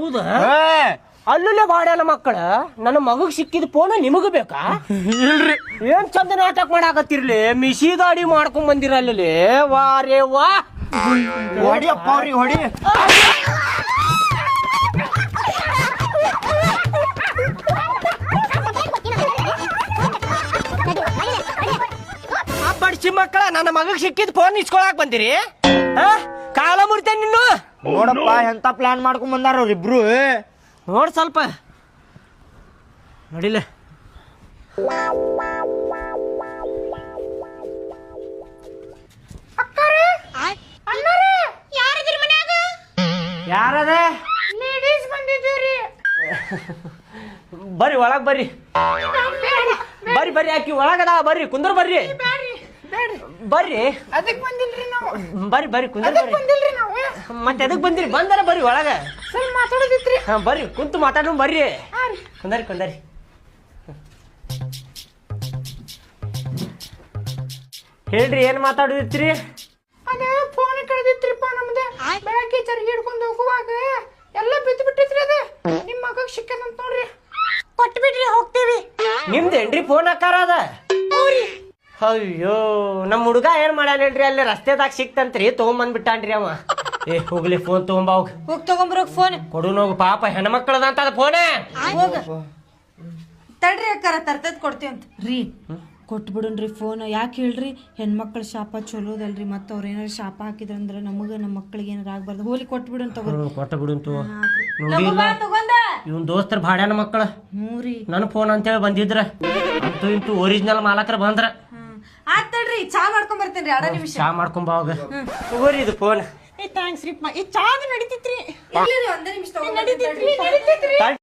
ಹೌದಾ ಅಲ್ಲೇ ಬಾಡ್ಯಾನ ಮಕ್ಕಳ ನನ್ನ ಮಗಗ್ ಸಿಕ್ಕಿದ ಫೋನ್ ನಿಮಗ ಬೇಕಾ ಇಲ್ರಿ ಏನ್ ಚಂದ ನಾಟಕ ಮಾಡಾಕತ್ತಿರ್ಲಿ ಮಿಸಿ ಗಾಡಿ ಮಾಡ್ಕೊಂಡ್ ಬಂದಿರ ಅಲ್ಲಿ ವಾ ರೇ ವಾ ಹೊಡಿಯಪ್ಪ ಅವ್ರಿಗೆ ಹೊಡಿ ಬಡ್ಸಿ ಮಕ್ಕಳ ನನ್ನ ಮಗಗ್ ಸಿಕ್ಕಿದ ಫೋನ್ ಇಸ್ಕೊಳಕ್ ಬಂದಿರಿ ಕಾಲ ಮುರಿತೇನೆ ನಿನ್ನು ನೋಡಪ್ಪ ಎಂತ ಪ್ಲಾನ್ ಮಾಡ್ಕೊಂಡ್ ಬಂದಾರ ಅವ್ರಿಬ್ರು ನೋಡ್ ಸ್ವಲ್ಪ ನೋಡಿಲ್ಲ ಯಾರದ ಲೇಡೀಸ್ ಬಂದಿದ್ದೀರಿ ಬರ್ರಿ ಒಳಗ್ ಬರ್ರಿ ಬರ್ರಿ ಬರ್ರಿ ಆಕಿ ಒಳಗದ ಬರ್ರಿ ಕುಂದ್ರ ಬರ್ರಿ ಬರ್ರಿ ಅದಕ್ಕೆ ಬಂದಿಲ್ರಿ ನಾವು ಬರ್ರಿ ಬರ್ರಿ ಕುಂದ್ರ ಬರ್ರಿ ಬಂದಿಲ್ರಿ ನಾವು ಮತ್ತೆ ಎದಕ್ ಬಂದಿರಿ ಬಂದಾರ ಬರ್ರಿ ಒಳಗ ಸ್ವಲ್ಪ ಮಾತಾಡೋದಿತ್ರಿ ಹಾ ಬರ್ರಿ ಕುಂತು ಮಾತಾಡೋಣ ಬರ್ರಿ ಕುಂದರಿ ಕುಂದರಿ ಹೇಳ್ರಿ ಏನ್ ಮಾತಾಡೋದಿತ್ರಿ ಅದ ಫೋನ್ ಕಳೆದಿತ್ರಿಪ್ಪ ನಮ್ದು ಬೆಳಗ್ಗೆ ಚರ್ಗಿ ಹಿಡ್ಕೊಂಡು ಹೋಗುವಾಗ ಎಲ್ಲ ಬಿದ್ದು ಬಿಟ್ಟಿತ್ರಿ ಅದ ನಿಮ್ ಮಗಗ್ ಸಿಕ್ಕದಂತ ನೋಡ್ರಿ ಕೊಟ್ಬಿಡ್ರಿ ಹೋಗ್ತೀವಿ ನಿಮ್ದೇನ್ರಿ ಫೋನ್ ಹಾಕಾರ ಅದ ಅಯ್ಯೋ ನಮ್ಮ ಹುಡುಗ ಏನ್ ಮಾಡ್ಯಾನೇನ್ರಿ ಅಲ್ಲಿ ರಸ್ತೆದಾಗ ಸಿಕ್ತಂತ್ರಿ ತಗೊಂಬಂದ್ಬಿಟ್ಟಾನ್ರಿ ಅವ ಏ ಹೋಗ್ಲಿ ಫೋನ್ ತಗೊಂಬ ಹೋಗ್ ತಗೊಂಬರೋಗ್ ಫೋನ್ ಕೊಡು ನೋವು ಪಾಪ ಹೆಣ್ಮಕ್ಳದಂತ ಅದ ಫೋನೇ ಹೋಗ ತಡ್ರಿ ಅಕ್ಕಾರ ತರ್ತದ್ ಕೊಡ್ತೀವಂತ ರೀ ಕೊಟ್ಬಿಡನ್ರಿ ಫೋನ್ ಯಾಕೆ ಹೇಳ್ರಿ ಹೆಣ್ಮಕ್ಳ ಶಾಪ ಚಲೋದಲ್ರಿ ಮತ್ತ ಅವ್ರ ಏನಾರ ಶಾಪ ಹಾಕಿದ್ರಂದ್ರ ನಮಗ ನಮ್ಮ ಮಕ್ಳಿಗೆ ಏನಾರ ಆಗ್ಬಾರ್ದು ಹೋಲಿ ಕೊಟ್ಬಿಡನ್ ತಗೋ ಕೊಟ್ಟ ಬಿಡುಂತು ಇವನ್ ದೋಸ್ತರ ಭಾಡ್ಯಾನ ಮಕ್ಕಳ ಮೂರಿ ನನ್ ಫೋನ್ ಅಂತೇಳಿ ಬಂದಿದ್ರ ಅಂತೂ ಇಂತೂ ಒರಿಜಿನಲ್ ಮಾಲಕರ ಬಂದ್ರ ಆತಡ್ರಿ ಚಾ ಮಾಡ್ಕೊಂಡ್ ಬರ್ತೇನ್ರಿ ಅಡ ನಿಮಿಷ ಚಾ ಮಾಡ್ಕೊಂಬ ಅವಾಗ ತಗೋರಿ ಇದು ಫೋನ್ ಥ್ಯಾಂಕ್ಸ್ ರೀ ಈ ಚಾ ನಡೀತಿತ್ರಿ ಒಂದೇ ನಿಮಿಷ ನಡೀತಿತ್ರಿ